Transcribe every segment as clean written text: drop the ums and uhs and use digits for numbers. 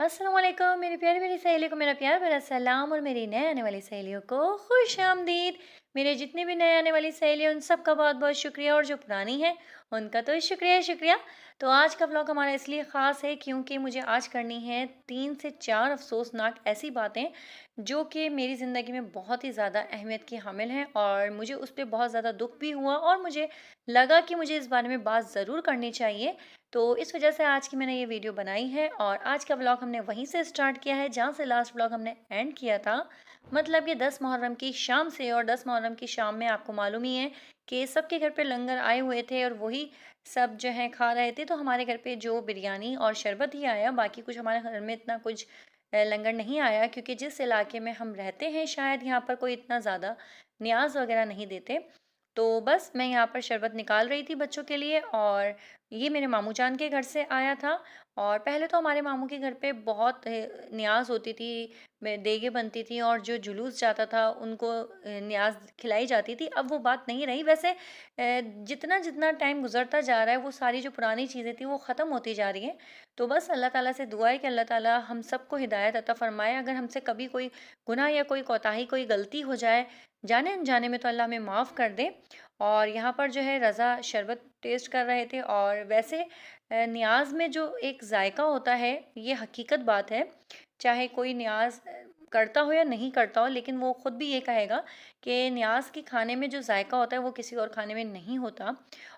अस्सलाम वालेकुम मेरी प्यारी मेरी सहेलियों को मेरा प्यार भरा सलाम और मेरी नए आने वाली सहेलियों को खुश आमदीद। मेरे जितने भी नए आने वाली सहेलियों उन सब का बहुत बहुत शुक्रिया और जो पुरानी है उनका तो शुक्रिया शुक्रिया। तो आज का व्लॉग हमारा इसलिए ख़ास है क्योंकि मुझे आज करनी है 3 से 4 अफसोसनाक ऐसी बातें जो कि मेरी ज़िंदगी में बहुत ही ज़्यादा अहमियत की हामिल हैं और मुझे उस पर बहुत ज़्यादा दुख भी हुआ और मुझे लगा कि मुझे इस बारे में बात ज़रूर करनी चाहिए। तो इस वजह से आज की मैंने ये वीडियो बनाई है और आज का व्लॉग हमने वहीं से स्टार्ट किया है जहाँ से लास्ट व्लॉग हमने एंड किया था। मतलब कि 10 मुहर्रम की शाम से, और 10 मुहर्रम की शाम में आपको मालूम ही है कि सबके घर पे लंगर आए हुए थे और वही सब जो है खा रहे थे। तो हमारे घर पे जो बिरयानी और शरबत ही आया, बाकी कुछ हमारे घर में इतना कुछ लंगर नहीं आया क्योंकि जिस इलाके में हम रहते हैं शायद यहाँ पर कोई इतना ज़्यादा न्याज वगैरह नहीं देते। तो बस मैं यहाँ पर शरबत निकाल रही थी बच्चों के लिए और ये मेरे मामू जान के घर से आया था। और पहले तो हमारे मामू के घर पे बहुत न्याज होती थी, देगे बनती थी और जो जुलूस जाता था उनको न्याज खिलाई जाती थी। अब वो बात नहीं रही। वैसे जितना जितना टाइम गुजरता जा रहा है वो सारी जो पुरानी चीज़ें थी वो ख़त्म होती जा रही हैं। तो बस अल्लाह ताला से दुआ है कि अल्लाह ताला हम सबको हिदायत अता फ़रमाए। अगर हमसे कभी कोई गुनाह या कोई कोताही कोई गलती हो जाए जाने अनजाने में तो अल्लाह हमें माफ़ कर दे। और यहाँ पर जो है रज़ा शरबत टेस्ट कर रहे थे। और वैसे न्याज़ में जो एक जायका होता है ये हकीकत बात है, चाहे कोई न्याज़ करता हो या नहीं करता हो, लेकिन वो ख़ुद भी ये कहेगा कि न्याज़ के खाने में जो जायका होता है वो किसी और खाने में नहीं होता।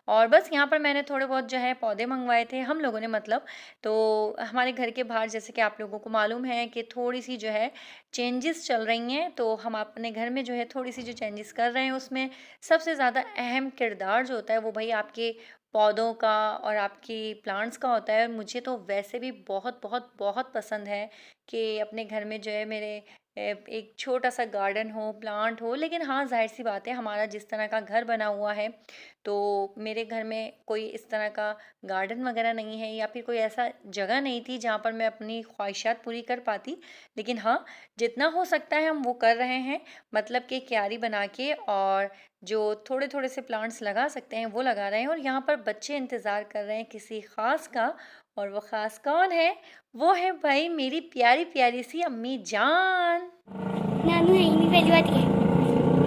और बस यहाँ पर मैंने थोड़े बहुत जो है पौधे मंगवाए थे हम लोगों ने, मतलब तो हमारे घर के बाहर जैसे कि आप लोगों को मालूम है कि थोड़ी सी जो है चेंजेस चल रही हैं। तो हम अपने घर में जो है थोड़ी सी जो चेंजेस कर रहे हैं उसमें सबसे ज़्यादा अहम किरदार जो होता है वो भाई आपके पौधों का और आपकी प्लांट्स का होता है। मुझे तो वैसे भी बहुत बहुत बहुत पसंद है कि अपने घर में जो है मेरे एक छोटा सा गार्डन हो, प्लांट हो। लेकिन हाँ, जाहिर सी बात है हमारा जिस तरह का घर बना हुआ है तो मेरे घर में कोई इस तरह का गार्डन वगैरह नहीं है या फिर कोई ऐसा जगह नहीं थी जहाँ पर मैं अपनी ख्वाहिशात पूरी कर पाती। लेकिन हाँ, जितना हो सकता है हम वो कर रहे हैं, मतलब कि क्यारी बना के और जो थोड़े थोड़े से प्लांट्स लगा सकते हैं वो लगा रहे हैं। और यहाँ पर बच्चे इंतज़ार कर रहे हैं किसी ख़ास का, और वो ख़ास कौन है? वो है भाई मेरी प्यारी प्यारी सी अम्मी जान। नानू है ही नहीं, पहली बात ये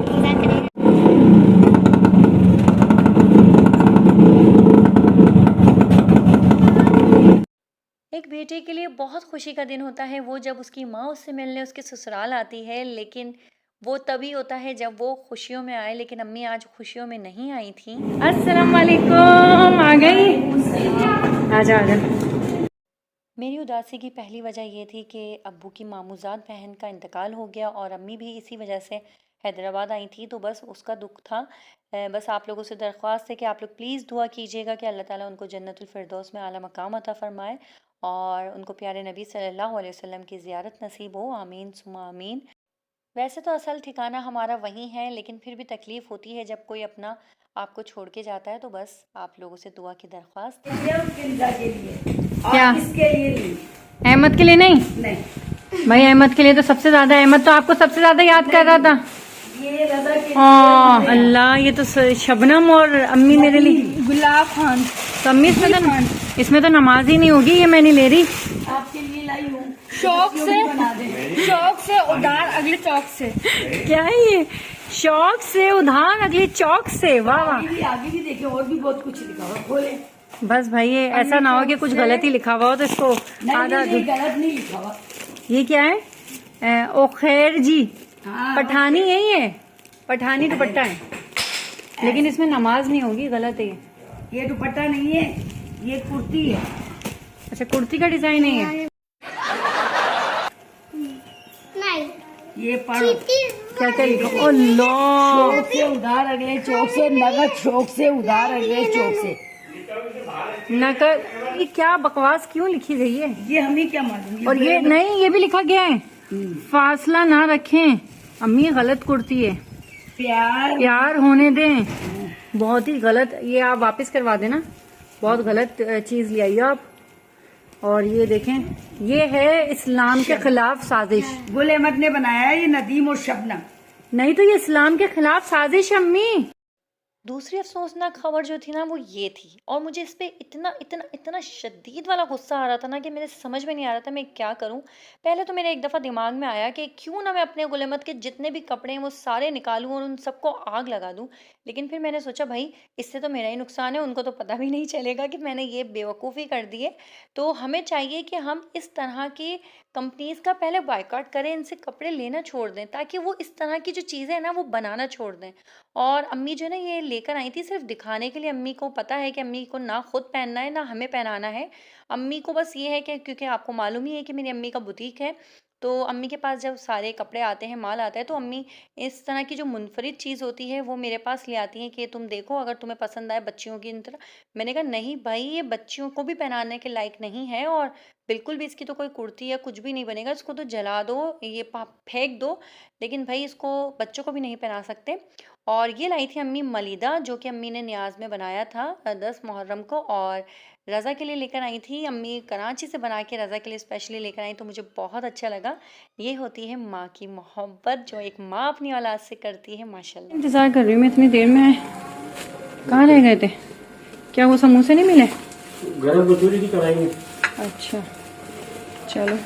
इंतजार करेगा। एक बेटे के लिए बहुत खुशी का दिन होता है वो जब उसकी माँ उससे मिलने उसके ससुराल आती है, लेकिन वो तभी होता है जब वो खुशियों में आए। लेकिन अम्मी आज खुशियों में नहीं आई थी। अस्सलाम वालेकुम, आ गई? आजा आजा। मेरी उदासी की पहली वजह ये थी कि अब्बू की मामूजाद बहन का इंतकाल हो गया और अम्मी भी इसी वजह से हैदराबाद आई थी। तो बस उसका दुख था। बस आप लोगों से दरख्वास्त है कि आप लोग प्लीज़ दुआ कीजिएगा कि अल्लाह ताला उनको जन्नतुल फिरदौस में आला मकाम अता फ़रमाए और उनको प्यारे नबी सल्लल्लाहु अलैहि वसल्लम की ज़ियारत नसीब हो। आमीन सुम्मा आमीन। वैसे तो असल ठिकाना हमारा वहीं है, लेकिन फिर भी तकलीफ़ होती है जब कोई अपना आपको छोड़ के जाता है। तो बस आप लोगों से दुआ की दरख्वास्त है। क्या इसके लिए नहीं? अहमद के लिए नहीं? नहीं, भाई अहमद के लिए तो सबसे ज्यादा, अहमद तो आपको सबसे ज्यादा याद कर रहा था। ये रजा के हाँ अल्लाह, ये तो शबनम और अम्मी मेरे लिए। गुलाब खान तो अम्मी इसमें तो नमाज ही नहीं होगी, ये मैं नहीं ले रही। आपके लिए लाई हूँ। शौक से उधार अगले चौक से। क्या है ये? शौक से उधार अगले चौक से। वाह वाह। आगे भी देखे और भी बहुत कुछ लिखा हुआ, खोले। बस भाई ये ऐसा ना हो कि कुछ गलत ही लिखा हुआ हो तो इसको आधा। नहीं, गलत नहीं लिखा हुआ। ये क्या है? ओ खैर जी, हाँ, पठानी है ये, पठानी दुपट्टा है, लेकिन इसमें नमाज नहीं होगी, गलत है ये दुपट्टा नहीं है, ये कुर्ती है। अच्छा, कुर्ती का डिजाइन है ये। नहीं, ये पढ़ो क्या क्या लिखा? ओ लो, चौक से उधार अगले चौक से, नगद चौक से उधार अगले चौक से। नकद, ये क्या बकवास क्यों लिखी गई है? ये हमें क्या मालूम। और ये नहीं, ये भी लिखा गया है फासला ना रखें। अम्मी गलत कुर्ती है, प्यार होने दें। बहुत ही गलत, ये आप वापस करवा देना, बहुत गलत चीज ले आई आप। और ये देखें, ये है इस्लाम के खिलाफ साजिश। गुल अहमद ने बनाया है ये, नदीम और शबनम। नहीं तो ये इस्लाम के खिलाफ साजिश अम्मी। दूसरी अफ़सोसनाक ख़बर जो थी ना वो ये थी, और मुझे इस पे इतना इतना इतना शदीद वाला गुस्सा आ रहा था ना कि मेरे समझ में नहीं आ रहा था मैं क्या करूँ। पहले तो मेरे एक दफ़ा दिमाग में आया कि क्यों ना मैं अपने गुलेमत के जितने भी कपड़े हैं वो सारे निकालूँ और उन सबको आग लगा दूँ। लेकिन फिर मैंने सोचा भाई इससे तो मेरा ही नुकसान है, उनको तो पता भी नहीं चलेगा कि मैंने ये बेवकूफ़ी कर दी है। तो हमें चाहिए कि हम इस तरह की कंपनीज़ का पहले बॉयकॉट करें, इनसे कपड़े लेना छोड़ दें ताकि वो इस तरह की जो चीज़ें हैं ना वो बनाना छोड़ दें। और अम्मी जो है ना ये लेकर आई थी सिर्फ़ दिखाने के लिए। अम्मी को पता है कि अम्मी को ना खुद पहनना है ना हमें पहनाना है। अम्मी को बस ये है कि क्योंकि आपको मालूम ही है कि मेरी अम्मी का बुटीक है, तो अम्मी के पास जब सारे कपड़े आते हैं, माल आता है, तो अम्मी इस तरह की जो मुनफ़रिद चीज़ होती है वो मेरे पास ले आती हैं कि तुम देखो अगर तुम्हें पसंद आए बच्चियों की तरह। मैंने कहा नहीं भाई ये बच्चियों को भी पहनाने के लायक नहीं है, और बिल्कुल भी इसकी तो कोई कुर्ती या कुछ भी नहीं बनेगा, इसको तो जला दो, ये फेंक दो, लेकिन भाई इसको बच्चों को भी नहीं पहना सकते। और ये लाई थी अम्मी मलीदा, जो कि अम्मी ने न्याज़ में बनाया था 10 मुहर्रम को, और रज़ा के लिए लेकर आई थी। अम्मी कराची से बना के रज़ा के लिए स्पेशली लेकर आई, तो मुझे बहुत अच्छा लगा। ये होती है माँ की मोहब्बत जो एक माँ अपनी औलाद से करती है माशाल्लाह। इंतज़ार कर रही हूँ मैं इतनी देर में, कहाँ रह गए थे? क्या वो समोसे नहीं मिले? गरम कचौरी की कढ़ाई में। अच्छा चलो।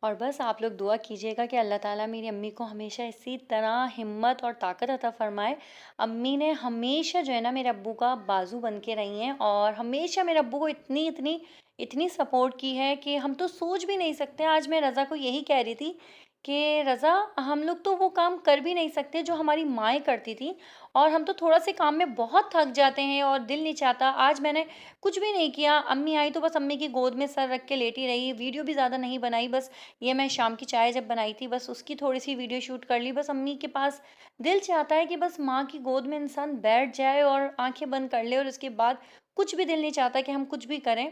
और बस आप लोग दुआ कीजिएगा कि अल्लाह ताला मेरी अम्मी को हमेशा इसी तरह हिम्मत और ताकत अता फ़रमाए। अम्मी ने हमेशा जो है ना मेरे अब्बू का बाजू बन के रही हैं, और हमेशा मेरे अब्बू को इतनी इतनी इतनी सपोर्ट की है कि हम तो सोच भी नहीं सकते। आज मैं रज़ा को यही कह रही थी कि रज़ा हम लोग तो वो काम कर भी नहीं सकते जो हमारी माएँ करती थी, और हम तो थोड़ा से काम में बहुत थक जाते हैं और दिल नहीं चाहता। आज मैंने कुछ भी नहीं किया, अम्मी आई तो बस अम्मी की गोद में सर रख के लेटी रही, वीडियो भी ज़्यादा नहीं बनाई, बस ये मैं शाम की चाय जब बनाई थी बस उसकी थोड़ी सी वीडियो शूट कर ली। बस अम्मी के पास दिल चाहता है कि बस माँ की गोद में इंसान बैठ जाए और आंखें बंद कर ले, और उसके बाद कुछ भी दिल नहीं चाहता कि हम कुछ भी करें।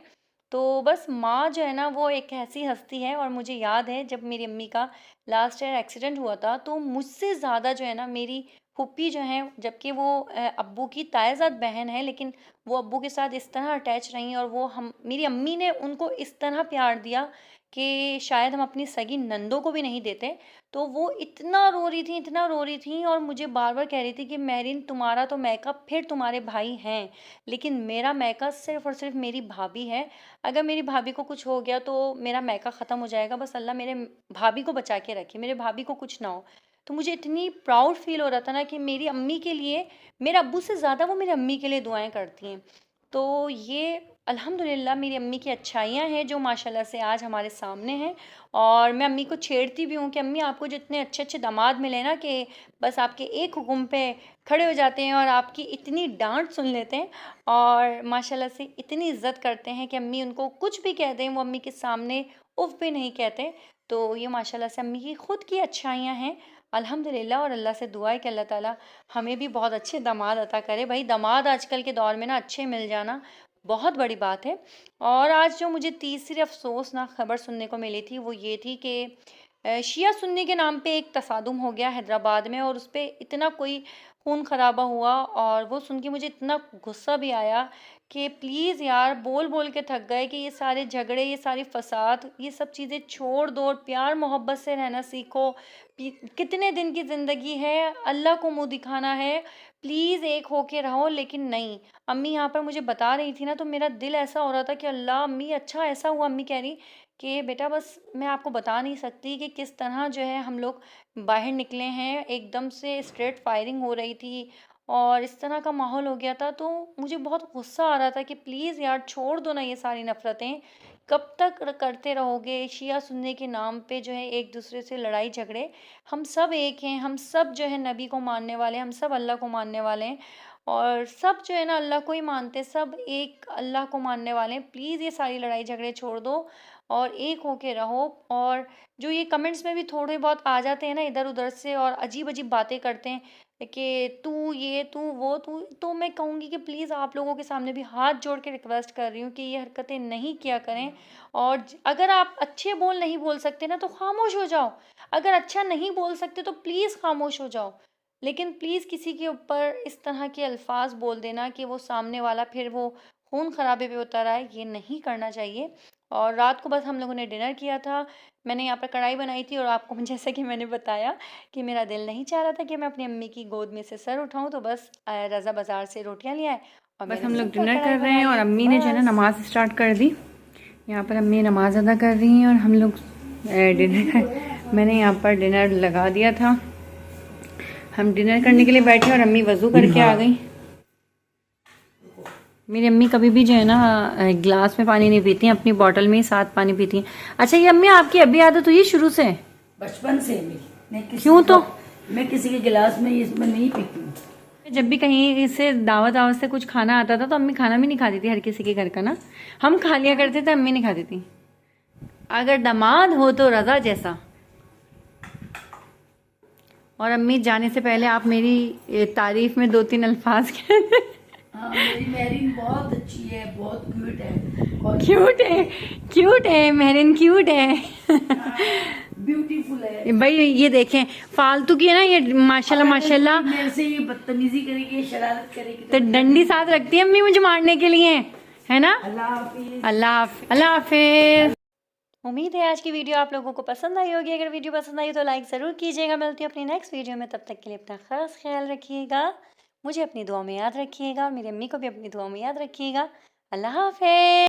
तो बस माँ जो है ना वो एक ऐसी हस्ती है, और मुझे याद है जब मेरी अम्मी का लास्ट ईयर एक्सीडेंट हुआ था तो मुझसे ज़्यादा जो है ना मेरी फूफी जो हैं, जबकि वो अब्बू की तायज़ाद बहन है, लेकिन वो अब्बू के साथ इस तरह अटैच रहीं, और वो हम मेरी अम्मी ने उनको इस तरह प्यार दिया कि शायद हम अपनी सगी नंदों को भी नहीं देते। तो वो इतना रो रही थी, इतना रो रही थी, और मुझे बार बार कह रही थी कि महरीन तुम्हारा तो मैका फिर तुम्हारे भाई हैं, लेकिन मेरा मैका सिर्फ़ और सिर्फ मेरी भाभी है। अगर मेरी भाभी को कुछ हो गया तो मेरा मैका ख़त्म हो जाएगा, बस अल्लाह मेरे भाभी को बचा के रखे, मेरे भाभी को कुछ ना हो। तो मुझे इतनी प्राउड फ़ील हो रहा था ना कि मेरी अम्मी के लिए, मेरे अब्बू से ज़्यादा वो मेरी अम्मी के लिए दुआएँ करती हैं। तो ये अल्हम्दुलिल्लाह मेरी अम्मी की अच्छाइयाँ हैं जो माशाल्लाह से आज हमारे सामने हैं। और मैं अम्मी को छेड़ती भी हूँ कि अम्मी आपको जितने अच्छे अच्छे दामाद मिले ना कि बस आपके एक हुक्म पे खड़े हो जाते हैं और आपकी इतनी डांट सुन लेते हैं, और माशाल्लाह से इतनी इज़्ज़त करते हैं कि अम्मी उनको कुछ भी कह दें वो अम्मी के सामने उफ़ भी नहीं कहते। तो ये माशाल्लाह से अम्मी की ख़ुद की अच्छाइयाँ हैं अल्हम्दुलिल्लाह। और अल्लाह से दुआ है कि अल्लाह ताला हमें भी बहुत अच्छे दामाद अता करे। भाई दामाद आजकल के दौर में ना अच्छे मिल जाना बहुत बड़ी बात है। और आज जो मुझे तीसरी अफ़सोसनाक ख़बर सुनने को मिली थी वो ये थी कि शिया सुन्नी के नाम पे एक तसादुम हो गया हैदराबाद में, और उस पे इतना कोई खून खराबा हुआ, और वो सुन के मुझे इतना गुस्सा भी आया कि प्लीज़ यार बोल बोल के थक गए कि ये सारे झगड़े, ये सारी फ़साद, ये सब चीज़ें छोड़ दो और प्यार मोहब्बत से रहना सीखो। कितने दिन की ज़िंदगी है, अल्लाह को मुँह दिखाना है, प्लीज़ एक होके रहो। लेकिन नहीं, अम्मी यहाँ पर मुझे बता रही थी ना तो मेरा दिल ऐसा हो रहा था कि अल्लाह अम्मी अच्छा ऐसा हुआ। अम्मी कह रही कि बेटा बस मैं आपको बता नहीं सकती कि किस तरह जो है हम लोग बाहर निकले हैं, एकदम से स्ट्रेट फायरिंग हो रही थी और इस तरह का माहौल हो गया था। तो मुझे बहुत गुस्सा आ रहा था कि प्लीज़ यार छोड़ दो ना ये सारी नफ़रतें, कब तक करते रहोगे शिया सुन्नी के नाम पे जो है एक दूसरे से लड़ाई झगड़े। हम सब एक हैं, हम सब जो है नबी को मानने वाले हैं, हम सब अल्लाह को मानने वाले हैं, और सब जो है ना अल्लाह को ही मानते, सब एक अल्लाह को मानने वाले हैं। प्लीज़ ये सारी लड़ाई झगड़े छोड़ दो और एक होके रहो। और जो ये कमेंट्स में भी थोड़े बहुत आ जाते हैं ना इधर उधर से और अजीब अजीब बातें करते हैं कि तू ये तू वो तू, तो मैं कहूँगी कि प्लीज़ आप लोगों के सामने भी हाथ जोड़ के रिक्वेस्ट कर रही हूँ कि ये हरकतें नहीं किया करें। और अगर आप अच्छे बोल नहीं बोल सकते ना तो खामोश हो जाओ, अगर अच्छा नहीं बोल सकते तो प्लीज़ खामोश हो जाओ। लेकिन प्लीज़ किसी के ऊपर इस तरह के अल्फाज बोल देना कि वो सामने वाला फिर वो खून खराबे पे उतर आए, ये नहीं करना चाहिए। और रात को बस हम लोगों ने डिनर किया था। मैंने यहाँ पर कढ़ाई बनाई थी और आपको जैसा कि मैंने बताया कि मेरा दिल नहीं चाह रहा था कि मैं अपनी अम्मी की गोद में से सर उठाऊं, तो बस रज़ा बाज़ार से रोटियां ले आए और बस मैंने हम लोग सिंपल डिनर कढ़ाई कर रहे बना हैं और ली। अम्मी ने जो है ना बस। नमाज़ स्टार्ट कर दी। यहाँ पर अम्मी नमाज अदा कर रही हैं और हम लोग डिनर मैंने यहाँ पर डिनर लगा दिया था। हम डिनर करने के लिए बैठे और अम्मी वज़ू करके आ गई। मेरी अम्मी कभी भी जो है ना गिलास में पानी नहीं पीती हैं, अपनी बोतल में ही साथ पानी पीती हैं। अच्छा ये अम्मी आपकी अभी आदत हुई शुरू से? बचपन से मेरी। क्यों? तो मैं किसी के गिलास में इसमें नहीं पीती हूँ। जब भी कहीं से दावत से कुछ खाना आता था तो अम्मी खाना भी नहीं खाती थी हर किसी के घर का ना, हम खा लिया करते थे, अम्मी नहीं खाती थी। अगर दामाद हो तो रज़ा जैसा। और अम्मी जाने से पहले आप मेरी तारीफ में 2-3 अल्फाज कह दें। हाँ, मेरी मेहरीन बहुत अच्छी है, बहुत क्यूट है और क्यूट है मेहरीन, क्यूट है। ब्यूटीफुल है। भाई ये देखें फालतू की है ना ये, माशाल्लाह माशाल्लाह। मेरे से ये बदतमीजी करेगी, शरारत करेगी तो डंडी साथ रखती है अम्मी मुझे मारने के लिए, है ना। अल्लाह हाफिज। अल्लाह हाफिज। उम्मीद है आज की वीडियो आप लोगों को पसंद आई होगी। अगर वीडियो पसंद आई तो लाइक ज़रूर कीजिएगा। मिलती हूँ अपनी नेक्स्ट वीडियो में, तब तक के लिए अपना ख़ास ख्याल रखिएगा, मुझे अपनी दुआ में याद रखिएगा और मेरी अम्मी को भी अपनी दुआ में याद रखिएगा। अल्लाह हाफिज।